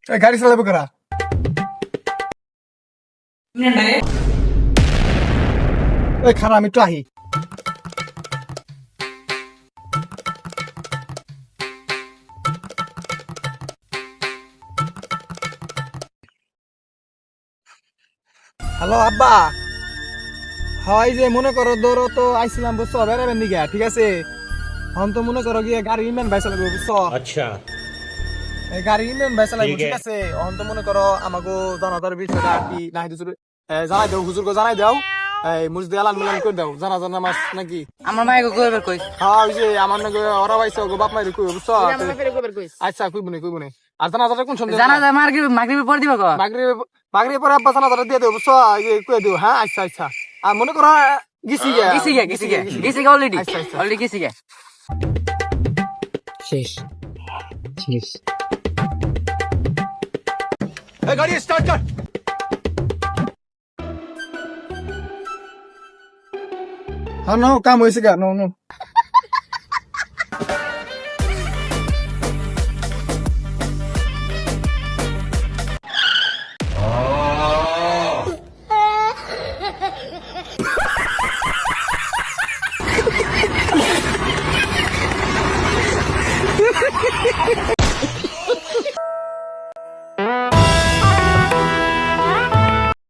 গাড়ি চালাবো কারা? খারাপ, আমি একটু আহি। হ্যালো আব্বা, হয় যে মনে করো ধরো তো আইছিলাম বুঝছো বেড়াবেন দিকে, ঠিক আছে? এখন তো মনে করো গিয়ে গাড়ি ইমেন ভাই চালাবো বুঝছো। अच्छा এই গাড়ি ইমেন ভাই চালাবো, ঠিক ঠিক আছে? এখন তো মনে করো আমাকে জানাজার বিষয়টা আর কি না হুজুর জানাই দাও, হুজুরকে জানাই দাও। এই মুজদি আলান মিলান করে দাও, জানাজার নামাজ নাকি। আমার মাইকে কইবার কই হ্যাঁ ওই যে আমার নাকি ওরা পাইছে গো বাপ মাইরে কই বুঝছো। আমার মাইকে কইবার কই আচ্ছা কইবনে। আর জানাজাটা কোন সন্দেহ? জানা যায় মাগরিবের পর দিবা কো মাগরিব পরে আব্বা জানাজাটা দিয়ে দেবো বুঝছো, এই কই দিও। হ্যাঁ আচ্ছা আর মনে করো গেছি গেছি অলরেডি আচ্ছা। অলরেডি গেছি গে শেষ শেষ गाड़ी स्टार्ट कर হ্যাঁ নো কাম হয়েছে গা, নো